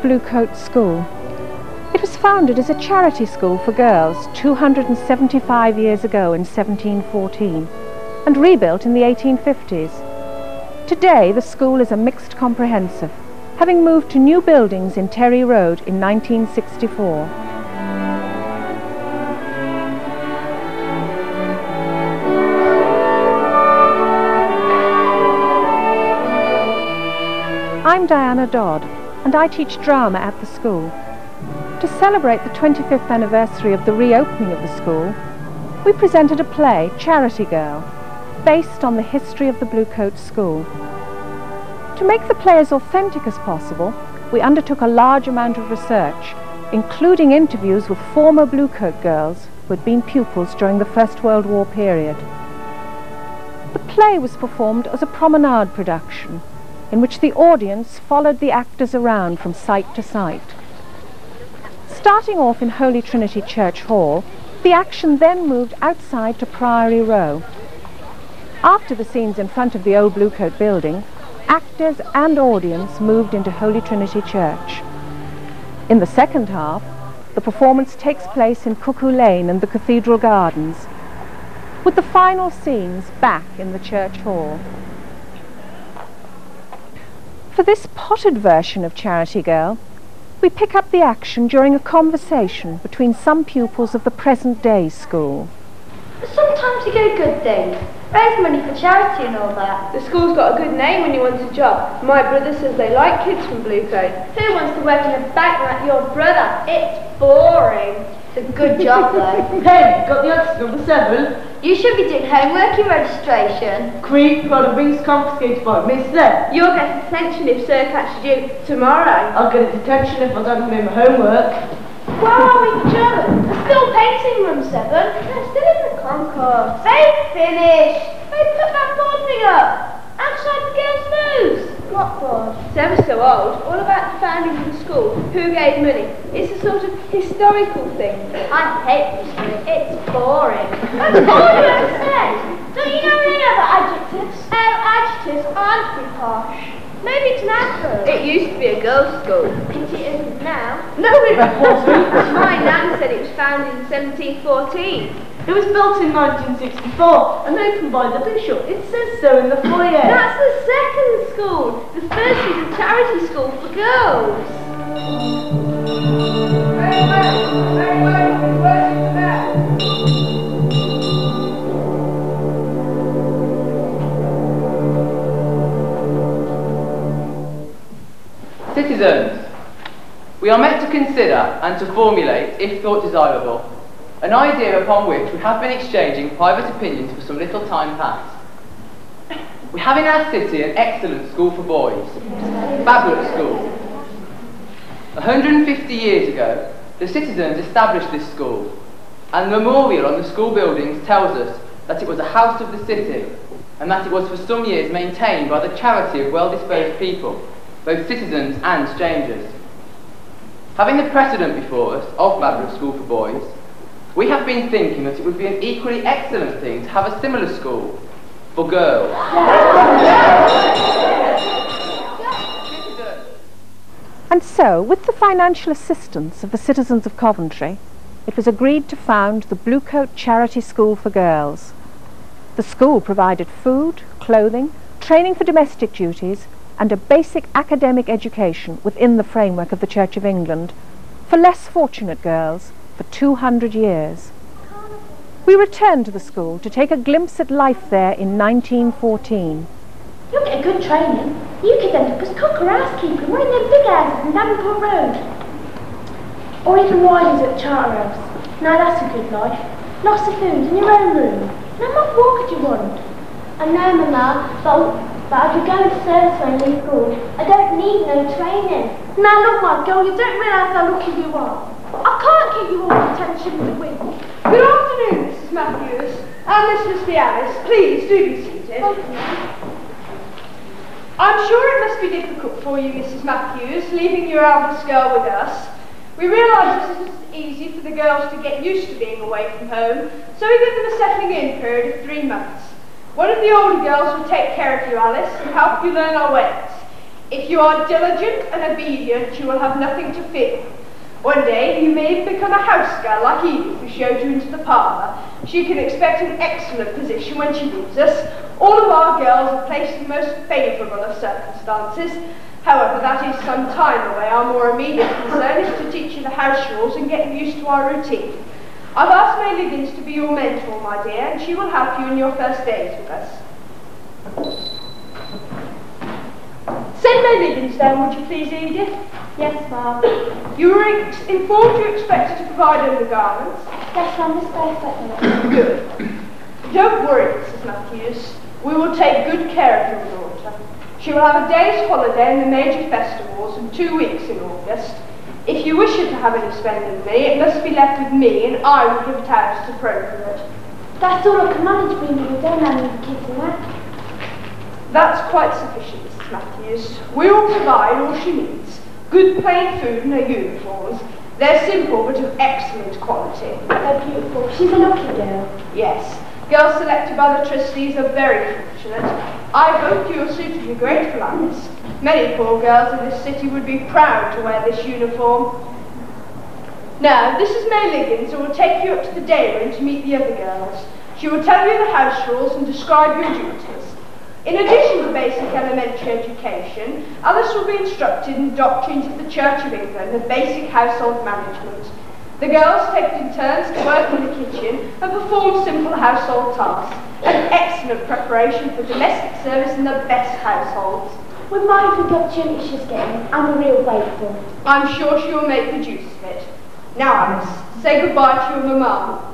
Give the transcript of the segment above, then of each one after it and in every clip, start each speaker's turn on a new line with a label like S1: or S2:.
S1: Blue Coat School. It was founded as a charity school for girls 275 years ago in 1714 and rebuilt in the 1850s. Today the school is a mixed comprehensive, having moved to new buildings in Terry Road in 1964. I'm Diana Dodd, and I teach drama at the school. To celebrate the 25th anniversary of the reopening of the school, we presented a play, Charity Girl, based on the history of the Blue Coat School. To make the play as authentic as possible, we undertook a large amount of research, including interviews with former Blue Coat girls who had been pupils during the First World War period. The play was performed as a Promenade Production, in which the audience followed the actors around from site to site. Starting off in Holy Trinity Church Hall, the action then moved outside to Priory Row. After the scenes in front of the old Blue Coat building, actors and audience moved into Holy Trinity Church. In the second half, the performance takes place in Cuckoo Lane and the Cathedral Gardens, with the final scenes back in the church hall. For this potted version of Charity Girl, we pick up the action during a conversation between some pupils of the present-day school.
S2: Sometimes you get a good thing, raise money for charity and all that.
S3: The school's got a good name when you want a job. My brother says they like kids from Blue Coat.
S2: Who wants to work in a bank like your brother? It's boring. It's a good job though.
S4: Hey, got the answer number 7?
S2: You should be doing homework in registration.
S4: Creep, got the rings confiscated by Miss there.
S3: You'll get detention if Sir catches you tomorrow.
S4: I'll get a detention if I don't do my homework.
S2: Where are we for German? There's still painting room 7. They're still in the concourse. They finished. They put that board thing up outside the girls' moves. What board?
S3: It's ever so old. All about the founding of the school. Who gave money? It's a sort of historical thing.
S2: I hate history. It's boring. That's all you ever say. Don't you know any other adjectives? Oh, adjectives aren't too harsh. Maybe it's an adverb.
S3: It used to be a girls' school.
S2: Pity it isn't now.
S3: No, it wasn't. My nan said it was founded in 1714.
S4: It was built in 1964 and opened by the bishop. It says so in the foyer.
S3: That's the second school. The first was a charity school for girls. Very well. Very well. Where's that?
S5: Citizens, we are meant to consider and to formulate, if thought desirable, an idea upon which we have been exchanging private opinions for some little time past. We have in our city an excellent school for boys, Babbitt School. 150 years ago, the citizens established this school, and the memorial on the school buildings tells us that it was a house of the city, and that it was for some years maintained by the charity of well-disposed people, both citizens and strangers. Having the precedent before us of Babbitt School for boys, we have been thinking that it would be an equally excellent thing to have a similar school for girls.
S1: And so, with the financial assistance of the citizens of Coventry, it was agreed to found the Blue Coat Charity School for Girls. The school provided food, clothing, training for domestic duties, and a basic academic education within the framework of the Church of England for less fortunate girls for 200 years. We returned to the school to take a glimpse at life there in 1914.
S2: You'll get a good training. You could end up as cook or housekeeper in one of them big houses in Davenport Road. Or even Wiley's at Charterhouse. Now that's a good life. Lots of food in your own room. And how much more could you want? I know, Mama, but I could go into service when I leave school. I don't need no training. Now look, my girl, you don't realise how lucky you are. I can't give you all the attention in the week.
S3: Good afternoon, Mrs. Matthews and Mrs. Bialis. Please do be seated. I'm sure it must be difficult for you, Mrs. Matthews, leaving your eldest girl with us. We realise this isn't easy for the girls to get used to being away from home, so we give them a settling-in period of 3 months. One of the older girls will take care of you, Alice, and help you learn our ways. If you are diligent and obedient, you will have nothing to fear. One day, you may become a house girl like Edith, who showed you into the parlour. She can expect an excellent position when she leaves us. All of our girls are placed in the most favourable of circumstances. However, that is some time away. Our more immediate concern is to teach you the house rules and get you used to our routine. I've asked May Liggins to be your mentor, my dear, and she will help you in your first days with us. Send May Liggins down, would you please, Edith?
S2: Yes, Ma'am.
S3: You were informed you expected to provide undergarments?
S2: Yes, Ma'am, this perfect.
S3: Good. Don't worry, Mrs. Matthews. We will take good care of your daughter. She will have a day's holiday in the major festivals and 2 weeks in August. If you wish her to have any spending money, it must be left with me, and I will give it out as appropriate.
S2: That's all I can manage, being we don't have any kids in that.
S3: That's quite sufficient, Mrs. Matthews. We will provide all she needs. Good plain food and her uniforms. They're simple but of excellent quality.
S2: They're beautiful. She's a lucky girl.
S3: Yes. Girls selected by the trustees are very fortunate. I hope you will suitably grateful, Alice. Many poor girls in this city would be proud to wear this uniform. Now, this is May Liggins, who will take you up to the day room to meet the other girls. She will tell you the house rules and describe your duties. In addition to basic elementary education, Alice will be instructed in the doctrines of the Church of England and basic household management. The girls take it in turns to work in the kitchen and perform simple household tasks, an excellent preparation for domestic service in the best households.
S2: We're mindful of the opportunity she's getting, and we're real grateful.
S3: I'm sure she will make good use of it. Now, Alice, say goodbye to your mamma.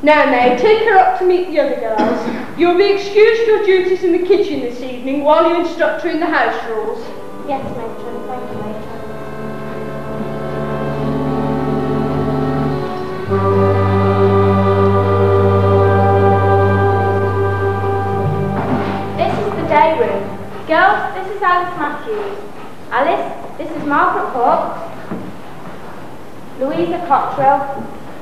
S3: Now, May, take her up to meet the other girls. You'll be excused your duties in the kitchen this evening while you instruct her in the house rules.
S2: Yes, matron. Thank you, matron.
S6: This is the day room. Girls, this is Alice Matthews. Alice, this is Margaret Hawke, Louisa Cottrell,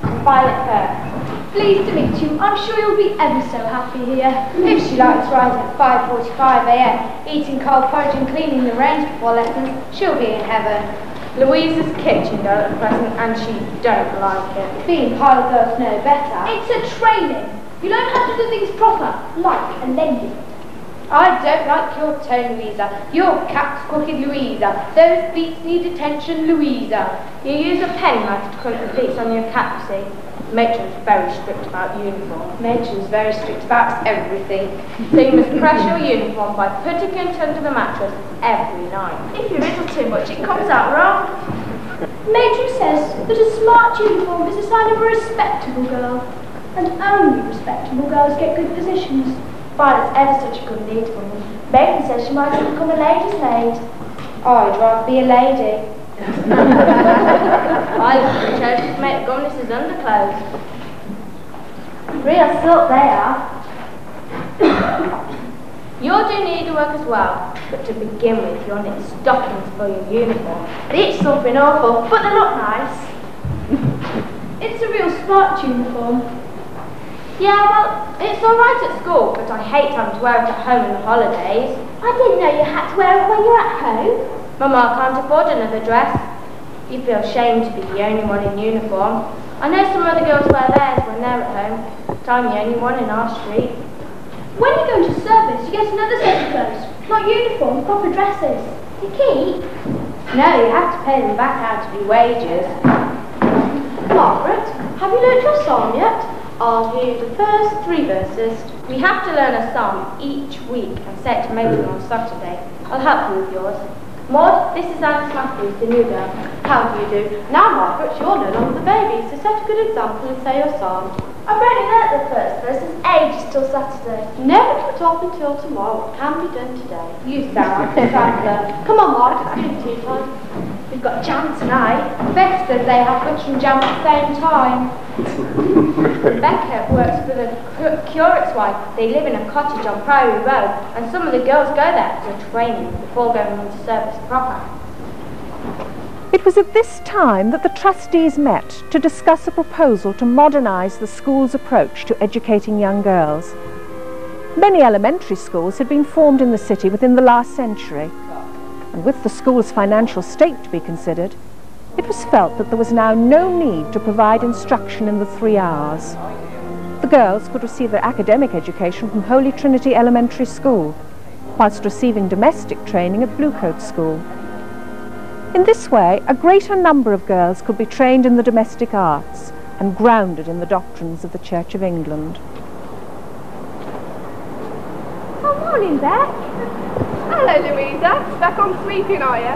S6: and Violet Kerr.
S2: Pleased to meet you. I'm sure you'll be ever so happy here.
S6: If she likes rising at 5:45 a.m, eating cold porridge and cleaning the range before lessons, she'll be in heaven. Louisa's kitchen girl at present, and she don't like it. Being pile girls know better.
S2: It's a training. You learn how to do things proper, like and then do.
S6: I don't like your tone, Louisa. Your cap's crooked, Louisa. Those pleats need attention, Louisa. You use a penknife to crimp the pleats on your cap, see? Matron's very strict about uniform. Matron's very strict about everything. So you must press your uniform by putting it under the mattress every night. If you riddle too much, it comes out wrong.
S2: Matron says that a smart uniform is a sign of a respectable girl, and only respectable girls get good positions.
S6: Violet's ever such a good lead for me. Matron says she might become a lady's maid. I'd rather be a lady. I love the churches to make governesses' underclothes. Real silk they are. You'll do needlework as well, but to begin with, you'll knit stockings for your uniform. They itch something awful, but they look nice.
S2: It's a real smart uniform.
S6: Yeah, well, it's all right at school, but I hate having to wear it at home in the holidays.
S2: I didn't know you had to wear it when you're at home.
S6: Mamma can't afford another dress. You feel ashamed to be the only one in uniform. I know some other girls wear theirs when they're at home, but I'm the only one in our street.
S2: When you go to service, you get another set of clothes, not uniform, proper dresses. To keep?
S6: No, you have to pay them back out of your wages.
S2: Margaret, have you learnt your psalm yet?
S6: I'll hear the first 3 verses. We have to learn a psalm each week and say it to Matron on Saturday. I'll help you with yours. Maud, this is Alice Matthews, the new girl.
S4: How do you do? Now, Margaret, you're no longer the baby, so set a good example and say your psalm.
S2: I've already learnt the first verse. It's ages till Saturday.
S4: Never put off until tomorrow. What can be done today?
S6: You sound like a traveller.
S4: Come on, Margaret, it's getting tea time.
S6: We've got jam tonight. Baxter, they have lunch and jam at the same time. Becca works for the curate's wife. They live in a cottage on Priory Road, and some of the girls go there for training before going into service proper.
S1: It was at this time that the trustees met to discuss a proposal to modernise the school's approach to educating young girls. Many elementary schools had been formed in the city within the last century, and with the school's financial state to be considered, it was felt that there was now no need to provide instruction in the 3 hours. The girls could receive their academic education from Holy Trinity Elementary School, whilst receiving domestic training at Bluecoat School. In this way, a greater number of girls could be trained in the domestic arts and grounded in the doctrines of the Church of England.
S2: Oh, morning, Beck.
S3: Hello, Louisa. Back on sleeping, are you?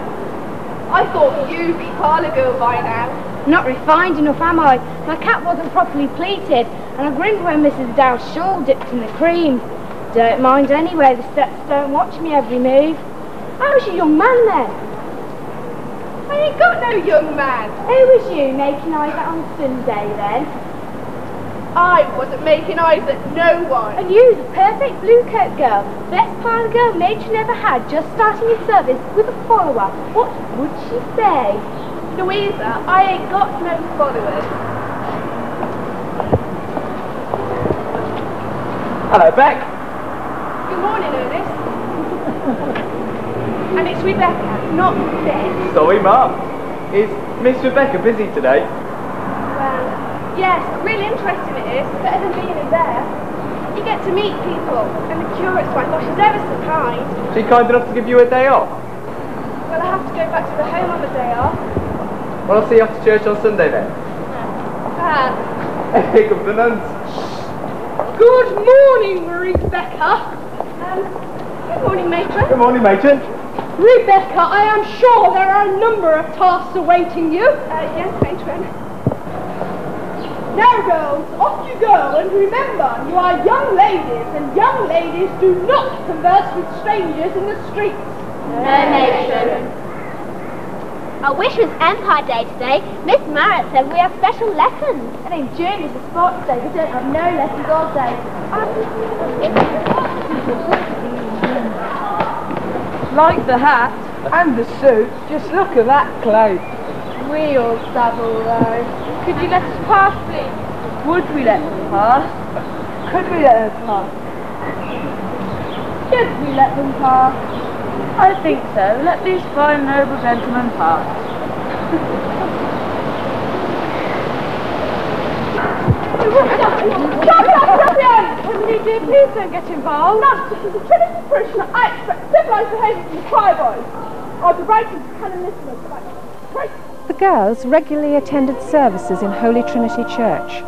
S3: I thought you'd be parlour girl by now.
S6: Not refined enough, am I? My cap wasn't properly pleated, and I grinned when Mrs. Dow's shawl dipped in the cream. Don't mind anyway, the steps don't watch me every move. How's your young man then?
S3: I ain't got no young man.
S6: Who was you making eyes at on Sunday then?
S3: I wasn't making eyes at no one.
S6: And you, the perfect blue coat girl, best parlour girl matron ever had, just starting your service with a follower. What would she say?
S3: Louisa, I ain't got no followers.
S5: Hello, Beck.
S3: Good morning, Ernest. And it's Rebecca, not Beth.
S5: Sorry, Mum. Is Miss Rebecca busy today?
S3: Well, yes, real interesting it is. Better than being in there. You get to meet people, and the curate's wife, well, she's ever so kind.
S5: She kind enough to give you a day off?
S3: Well, I have to go back to the home on the day off.
S5: Well, I'll see you after church on Sunday then. Here come the nuns.
S3: Good morning, Rebecca. Good morning, matron.
S5: Good morning, matron.
S3: Rebecca, I am sure there are a number of tasks awaiting you. Yes, matron. Now, girls, off you go, and remember, you are young ladies, and young ladies do not converse with strangers in the streets.
S2: No, matron. I wish it was Empire Day today. Miss Marriott said we have special lessons. And in June is a sports day. We don't have no lessons all day.
S4: Like the hat and the suit, just look at that cloak.
S6: Real double though. Could you let us pass, please?
S4: Would we let them pass? Could we let them pass?
S6: Should we let them pass?
S4: I think so. Let these fine noble gentlemen pass.
S3: What did he do? Please don't get involved. Master, as a Trinity parishioner, I expect civilised behaviour from the choir boys. I'll be writing to Canon Nicholas about it.
S1: The girls regularly attended services in Holy Trinity Church.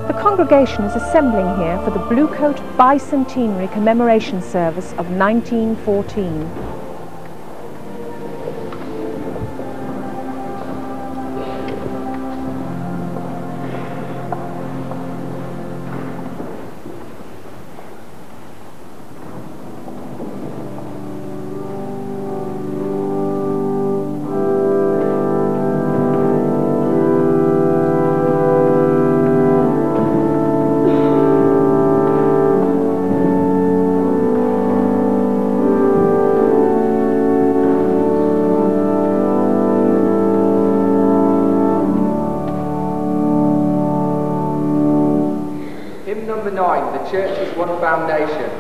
S1: The congregation is assembling here for the Bluecoat Bicentenary Commemoration Service of 1914.
S5: Number 9, the church is one foundation.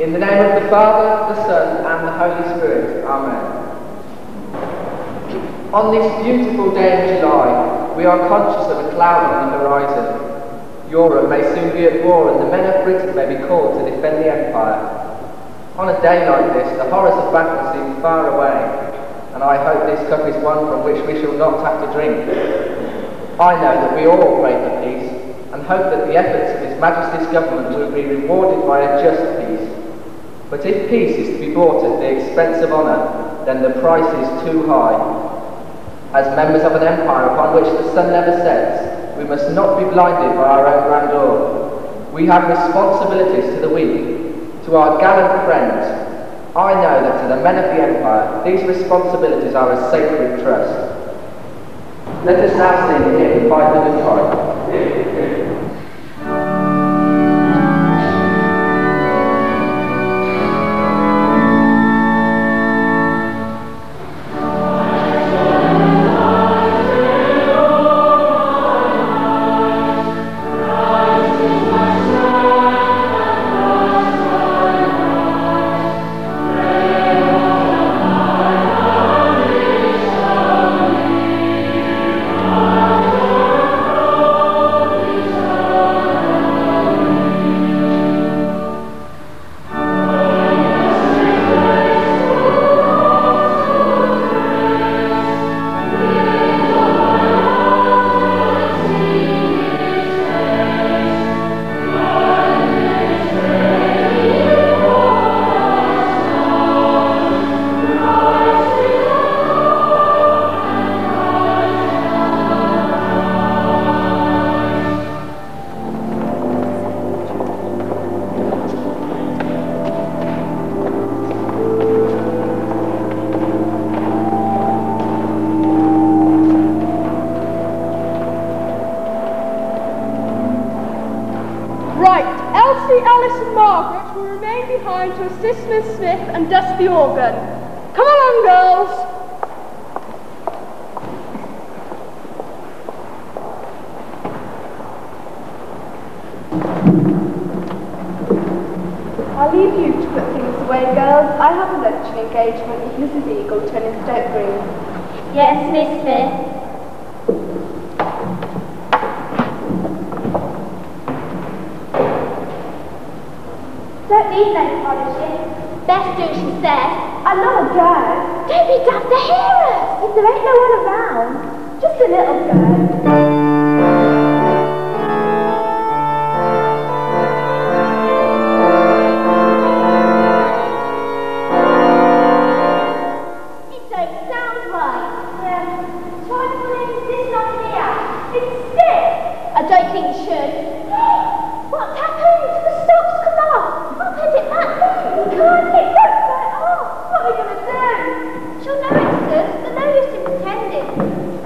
S5: In the name of the Father, the Son, and the Holy Spirit. Amen. On this beautiful day of July, we are conscious of a cloud on the horizon. Europe may soon be at war, and the men of Britain may be called to defend the Empire. On a day like this, the horrors of battle seem far away, and I hope this cup is one from which we shall not have to drink. I know that we all pray for peace, and hope that the efforts of His Majesty's government will be rewarded by a just peace. But if peace is to be bought at the expense of honour, then the price is too high. As members of an empire upon which the sun never sets, we must not be blinded by our own grandeur. We have responsibilities to the weak, to our gallant friends. I know that to the men of the empire, these responsibilities are a sacred trust. Let us now sing hymn 505.
S3: To assist Miss Smith and dust the organ. Come along, girls. I'll leave you to put things away, girls. I have a luncheon engagement with Mrs. Eagleton in Stoke Green.
S2: Yes, Miss Smith. Don't need no polishing. Best do as she says.
S3: I love a go.
S2: Don't be daft to hear us. If there ain't no one around.
S3: Just a little go.
S2: It don't sound right. Try pulling this on here. It's stiff. I don't think you should. What's happened? The stop's come off. I'll put it back there. You can't. It won't right off. What are we going to do? She'll know it's good. There's no use in pretending.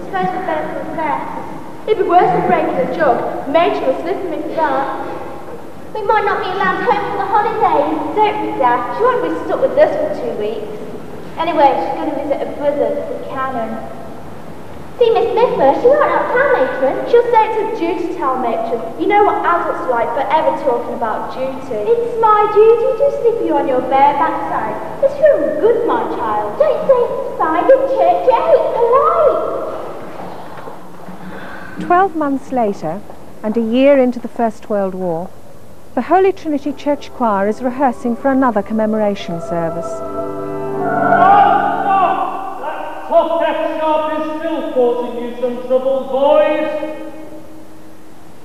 S2: Suppose we'd better confess.
S3: It'd be worse than breaking a jug. Matron will slip me for that.
S2: We might not be allowed home for the holidays.
S6: Don't be daft. She won't be stuck with us for 2 weeks. Anyway, she's going to visit her brother, the canon.
S2: See Miss Smith first. She won't out-tell matron.
S3: She'll say it's her duty to tell matron. You know what adults are like, forever talking about duty.
S2: It's my duty to slip you on your bare backside. It's real good, my child. Don't say it's fine in church. You ain't polite.
S1: 12 months later, and a year into the First World War, the Holy Trinity Church Choir is rehearsing for another commemoration service.
S7: Top F sharp is still causing you some trouble, boys.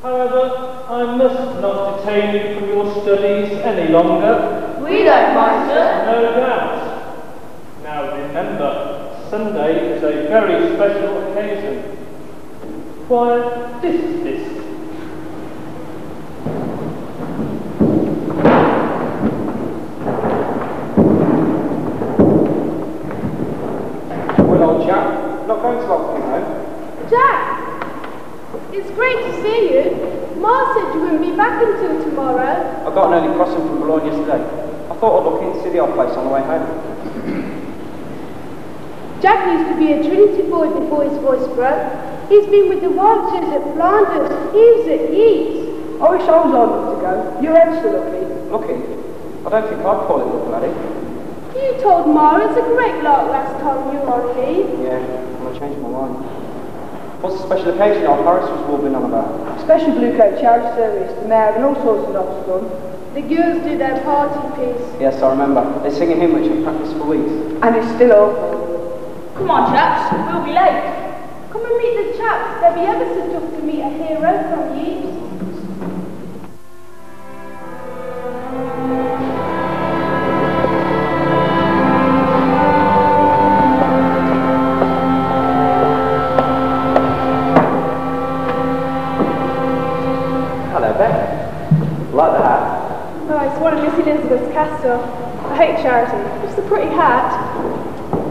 S7: However, I must not detain you from your studies any longer.
S3: We don't mind, sir.
S7: No doubt. Now remember, Sunday is a very special occasion. Choir, dismissed.
S8: Old chap, not going to help you home.
S3: Jack, it's great to see you. Ma said you wouldn't be back until tomorrow.
S8: I got an early crossing from Boulogne yesterday. I thought I'd look in to see the old place on the way home.
S3: Jack used to be a Trinity boy before his voice broke. He's been with the Walters at Flanders. He was at Yeats.
S9: I wish I was old enough to go. You're extra lucky.
S8: Lucky? I don't think I'd call it lucky, laddie.
S3: You told Ma it's a great lark last time you were on leave.
S8: Yeah, and I changed my mind. What's the special occasion old Horace was warbling on about?
S9: special blue coat charity service, the mayor and all sorts of lots of fun.
S3: The girls do their party piece.
S8: Yes, I remember. They're singing hymn which I've practiced for weeks.
S9: And it's still awful.
S4: Come on, chaps, we'll be late.
S3: Come and meet the chaps. They'll be ever so tough to meet a hero from Yeats.
S8: Hello, Beck. Like the hat?
S3: Oh, it's one of Miss Elizabeth's cast off. I hate charity. Just a pretty hat.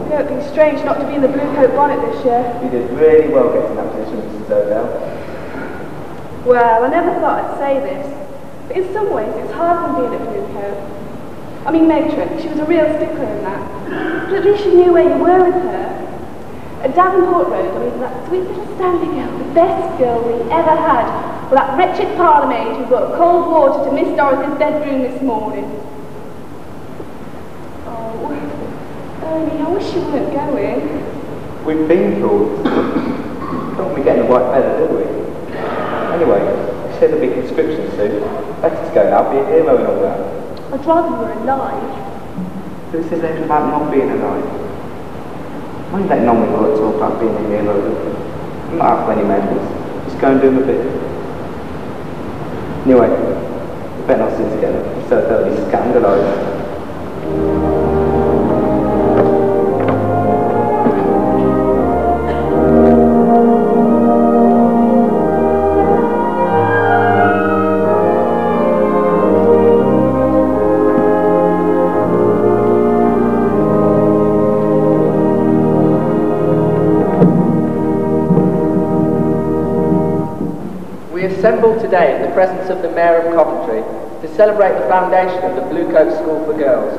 S3: Yeah, it'd be strange not to be in the blue coat bonnet this year.
S8: You did really well getting that position, Mrs. Odell.
S3: Well, I never thought I'd say this, but in some ways it's hard than being a blue coat. I mean, Matron, she was a real stickler in that. But at least you knew where you were with her. At Davenport Road, I mean, that sweet little Stanley girl, the best girl we ever had, or that wretched parlourmaid who brought cold water to Miss Dorothy's bedroom this morning. Oh, Ernie, I wish you weren't going.
S8: We've been called. Don't be getting a white feather, do we? Anyway, they said there'd be conscription soon. Better to go now, be a hero and all that.
S3: I'd rather you were alive.
S8: Who says anything about not being alive? Why don't let Norman talk about being a hero? I'm not after any medals. Just go and do them a bit. Anyway, we better not sit together, so they'll be scandalised.
S5: Assembled today in the presence of the Mayor of Coventry to celebrate the foundation of the Blue Coat School for Girls.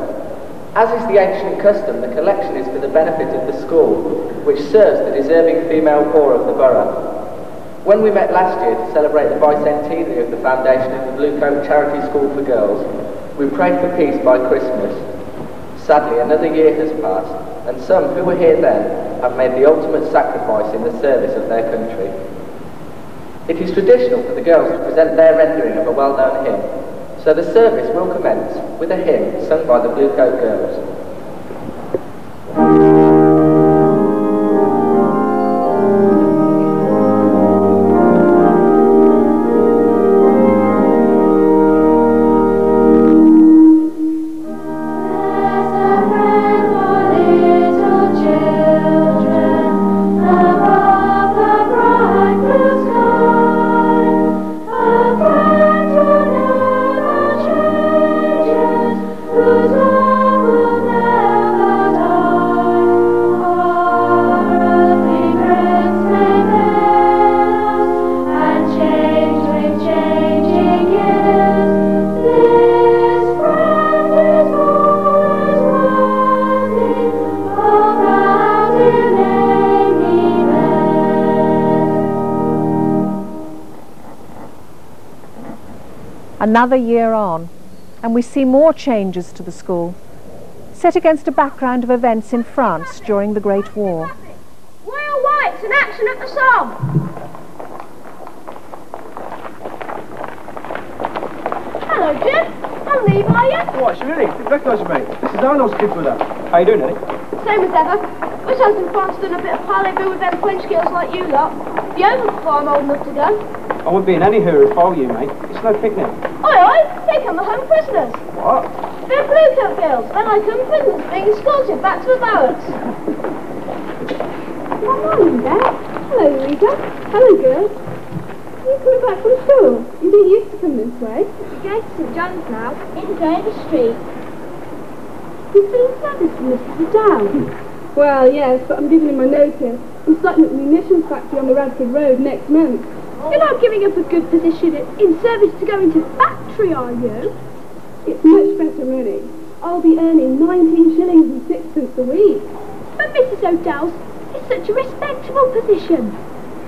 S5: As is the ancient custom, the collection is for the benefit of the school, which serves the deserving female poor of the borough. When we met last year to celebrate the bicentenary of the foundation of the Blue Coat Charity School for Girls, we prayed for peace by Christmas. Sadly, another year has passed, and some who were here then have made the ultimate sacrifice in the service of their country. It is traditional for the girls to present their rendering of a well-known hymn, so the service will commence with a hymn sung by the Blue Coat Girls.
S1: Another year on, and we see more changes to the school, set against a background of events in France during the Great War.
S2: Royal Whites in action at the Somme! Hello, Jim. I'm Levi, are you?
S8: What, really? Didn't recognise you, mate. This is Arnold's kid brother. How you doing, Eddie?
S2: Same as ever. Wish I was in France doing a bit of parlez-vous with them French girls like you lot. Be over before I'm old enough to go.
S8: I wouldn't be in any hurry if I were you, mate. It's no picnic.
S2: Oi, oi! They come the home prisoners.
S8: What?
S2: They're blue coat girls. Then I come prisoners being escorted back to the barracks.
S3: Good morning, Dad. Hello, Rita. Hello, girls. You coming back from school? You didn't used to come this way.
S2: You're going to St John's now, in Dover Street.
S3: You're still in service for Mr. Dodd? Well, yes, but I'm giving him my notice. I'm starting at the munitions factory on the Radford Road next month.
S2: You're not giving up a good position in service to go into factory, are you?
S3: It's much better money. I'll be earning 19 shillings and sixpence a week.
S2: But Mrs O'Dowd's is such a respectable position.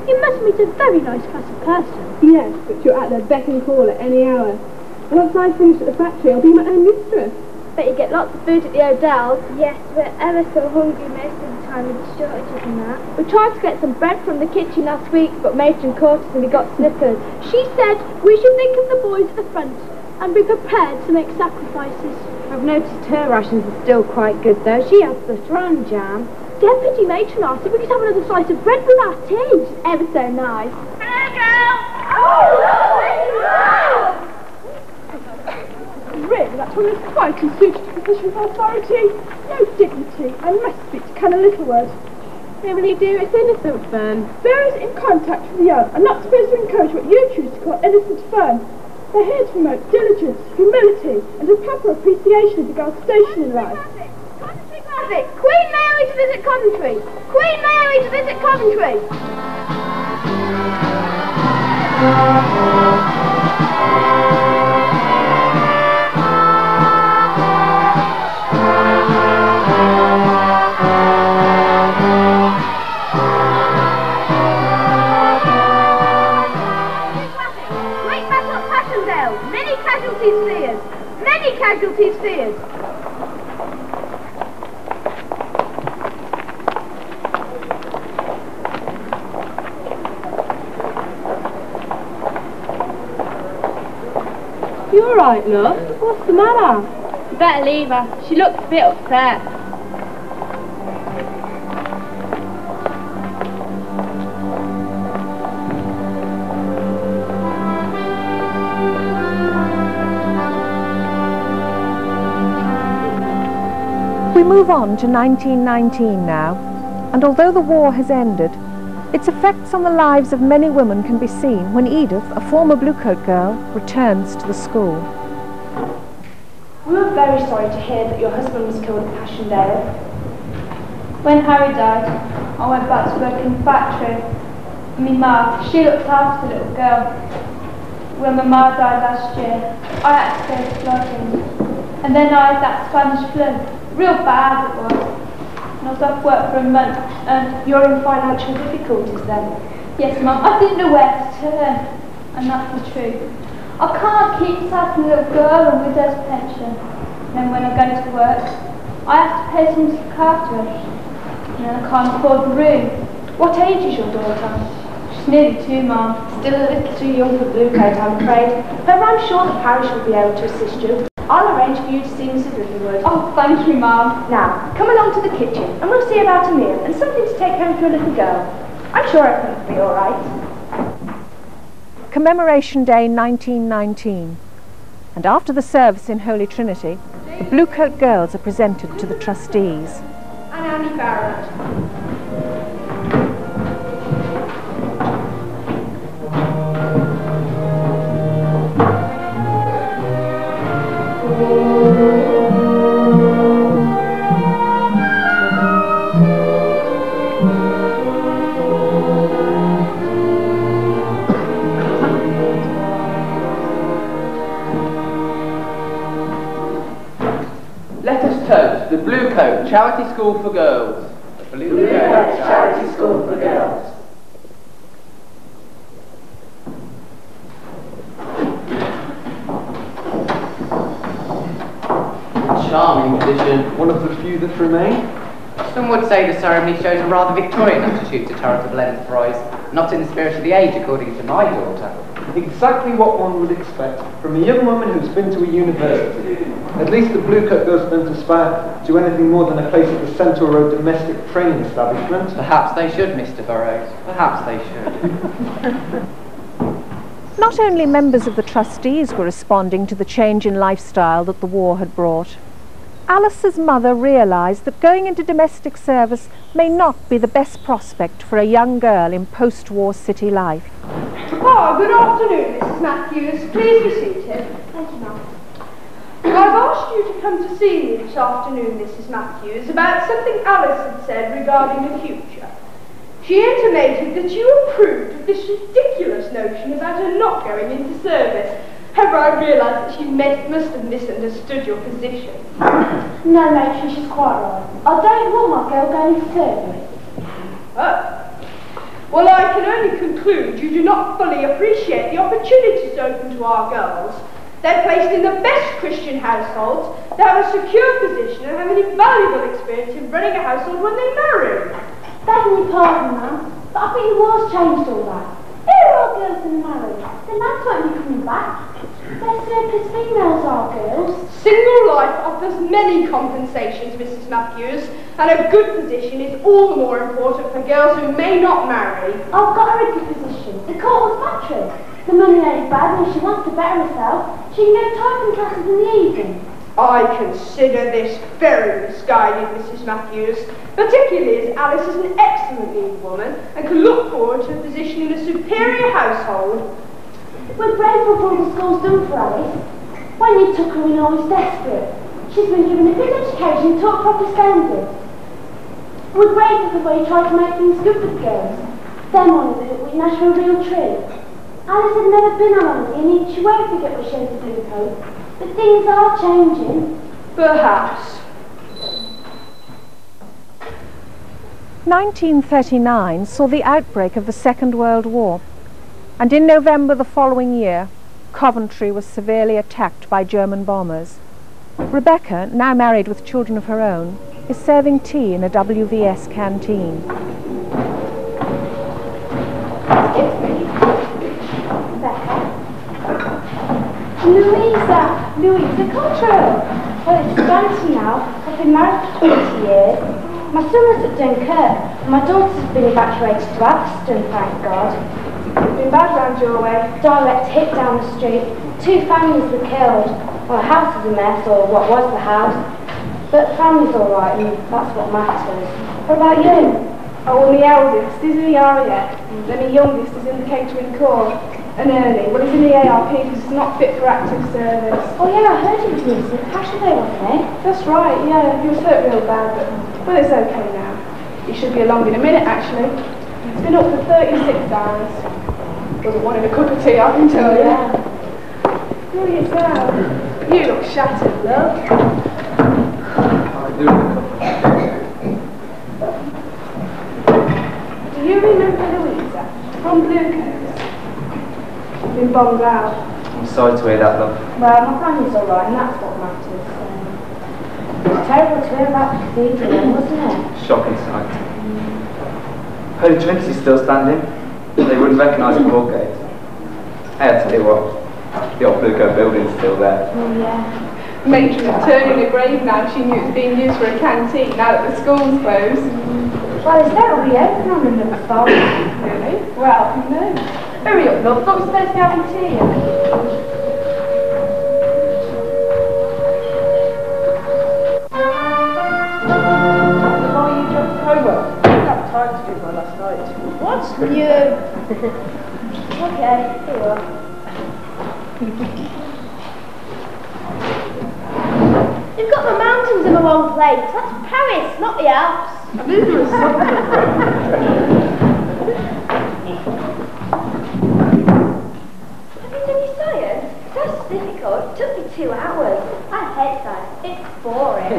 S2: You must meet a very nice class of person.
S3: Yes, but you're at their beck and call at any hour. And once I finish at the factory, I'll be my own mistress.
S2: Bet you get lots of food at the O'Dells. Yes, we're ever so hungry most of the time with the shortages and that. We tried to get some bread from the kitchen last week, but Matron caught us and we got snippers. She said we should think of the boys at the front and be prepared to make sacrifices.
S6: I've noticed her rations are still quite good though. She has the Fran jam.
S2: Deputy Matron asked if we could have another slice of bread with our tea. Which is ever so nice. Hello, girl!
S10: Really, that woman is quite unsuited to the position of authority. No dignity. I must speak to Colonel Littlewood.
S6: Emily, dear, it's innocent fun.
S10: Those in contact with the young are not supposed to encourage what you choose to call innocent fun. They're here to promote diligence, humility, and a proper appreciation of the girl's station in life.
S2: Queen Mary to visit Coventry! Queen Mary to visit Coventry! Great battle at Passchendaele! Many casualties feared! Many casualties feared!
S6: You alright, love? What's the matter?
S2: You better leave her. She looks a bit upset.
S1: We move on to 1919 now, and although the war has ended, its effects on the lives of many women can be seen when Edith, a former Bluecoat girl, returns to the school.
S2: We were very sorry to hear that your husband was killed at Passchendaele.
S3: When Harry died, I went back to work in the factory. And my ma, she looked after the little girl. When my ma died last year, I had to go to flogging. And then I had that Spanish flu. Real bad it was. And I was off work for a month. And
S2: You're in financial difficulties then?
S3: yes, Mum, I didn't know where to turn. And that's the truth. I can't keep sassing a little girl on widow's pension. And then when I go to work, I have to pay someone to look after her. And then I can't afford the room.
S2: What age is your daughter?
S3: She's nearly 2, Mum.
S2: Still a little too young for Bluecoat, I'm afraid. However, I'm sure the parish will be able to assist you. I'll arrange for you to see Mrs. Littlewood.
S3: Oh, thank you, Mum.
S2: Now, come along to the kitchen and we'll see about a meal and something to take home for a little girl. I'm sure everything will be all right.
S1: Commemoration Day 1919, and after the service in Holy Trinity, the Bluecoat girls are presented to the trustees.
S3: And Annie Barrett.
S5: Let us toast the Bluecoat Charity School for Girls. The Bluecoat Charity School for Girls. Charming tradition.
S11: One of the few that remain.
S12: Some would say the ceremony shows a rather Victorian attitude to charitable enterprise, not in the spirit of the age, according to my daughter.
S11: Exactly what one would expect from a young woman who's been to a university. At least the Bluecoat girls don't aspire to anything more than a place at the centre or a domestic training establishment.
S12: Perhaps they should, Mr. Burrows. Perhaps they should.
S1: Not only members of the trustees were responding to the change in lifestyle that the war had brought. Alice's mother realised that going into domestic service may not be the best prospect for a young girl in post-war city life.
S3: Oh, good afternoon, Mrs. Matthews. Please be seated.
S2: Thank you, Mum.
S3: I've asked you to come to see me this afternoon, Mrs. Matthews, about something Alice had said regarding the future. She intimated that you approved of this ridiculous notion about her not going into service. However, I realise that she must have misunderstood your position.
S2: No, Matron, she's quite right. I don't want my girl going into service.
S3: Oh. Well, I can only conclude you do not fully appreciate the opportunities open to our girls. They're placed in the best Christian households. They have a secure position and have an invaluable experience in running a household when they marry.
S2: Begging your pardon, ma'am, but I think the war's changed all that. Here are all girls in marriage. The lads won't be coming back. They're circus females, are girls.
S3: Single life offers many compensations, Mrs. Matthews, and a good position is all the more important for girls who may not marry.
S2: I've got her a good position. The court was battery. The money ain't bad, and if she wants to better herself, she can go typing classes in the evening.
S3: I consider this very misguided, Mrs. Matthews, particularly as Alice is an excellent young woman and can look forward to a position in a superior household.
S2: We're grateful for all the school's done for Alice. When you took her in, I was desperate. She's been given a good education and taught proper standards. We're grateful for the way you tried to make things good for the girls. Them on the book with National Real Tree. Alice had never been on holiday and she won't forget what she had to do with hope. But things are changing.
S3: Perhaps.
S1: 1939 saw the outbreak of the Second World War, and in November the following year, Coventry was severely attacked by German bombers. Rebecca, now married with children of her own, is serving tea in a WVS canteen.
S2: Excuse me. Rebecca. Louisa Cottrell. Well, it's Spanty now. I've been married for 20 years. My son was at Dunkirk, and my daughter's been evacuated to Baxter, thank God.
S3: It's been bad round your way.
S2: Direct hit down the street. 2 families were killed. Well, the house is a mess, or what was the house. But the family's all right, and that's what matters. What about you?
S3: Oh, well, my eldest is in the RAF, and my youngest is in the catering corps. And Ernie, well, he's in the ARP because he's not fit for active service.
S2: Oh yeah, I heard he was losing passion there, wasn't he?
S3: That's right, yeah, he was hurt real bad, but well, it's okay now. He should be along in a minute, actually. He's been up for 36 hours. Wasn't wanting a cup of tea, I can tell you.
S2: Yeah.
S3: Here he is now. You look shattered, love. Do you remember Louisa from Bluecoats? Been bombed out.
S8: I'm sorry to hear that, love.
S2: Well, my family's all right, and that's what matters. It was terrible to hear about the cathedral, wasn't it?
S8: Shocking sight. Holy Trinity's still standing. They wouldn't recognise the court gate. Hey, I tell you what, the old Bluecoat building's still there.
S2: Oh, yeah.
S3: Matron is turning a grave now. She knew it was being used for a canteen now that the school's closed.
S2: Well, is that reopen on the number 5?
S3: Really? Well, no. Hurry up, love. Thought we were supposed to be having tea.
S9: Before you dropped homework, I didn't have time to do mine last night.
S2: What's new? Okay, here you are. You've got the mountains in the wrong place. That's Paris, not the Alps.
S9: I knew there was something.
S2: Have you done your science? That's difficult. It took me 2 hours. I hate science. It's boring.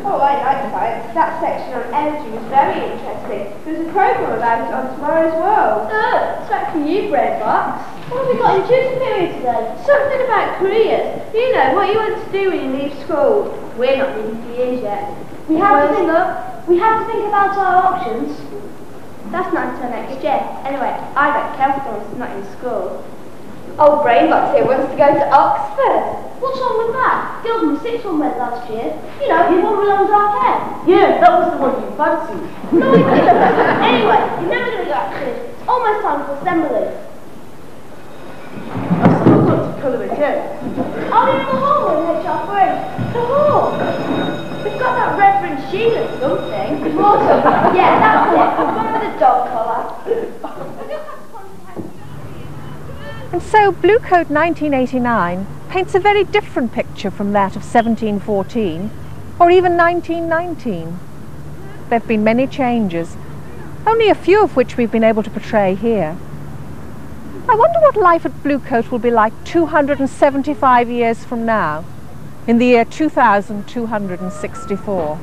S3: Oh, I like science. That section on energy was very interesting. There's a programme about it on tomorrow's world.
S2: It's right from you, Bread Box. What have we got in tutor period today? Something about careers. You know, what you want to do when you leave school. We're not leaving for years yet. We have to think about our options. That's not until next year. Anyway, I don't care if it's not in school. Old Brainbox here wants to go to Oxford. What's wrong with that? Girls in the 6th one went last year. You know, the one with long dark hair.
S9: Yeah, that was the one you fancied.
S2: No, it didn't. Anyway, you're never going to go after this. It's almost time for assembly.
S9: I've still got to colour it in.
S2: Are we in the hall in HR3? The hall? We've got that Reverend Sheila something. Yeah, that's it. The one with the dog collar.
S1: And so Bluecoat 1989 paints a very different picture from that of 1714 or even 1919. There have been many changes, only a few of which we've been able to portray here. I wonder what life at Bluecoat will be like 275 years from now, in the year 2264.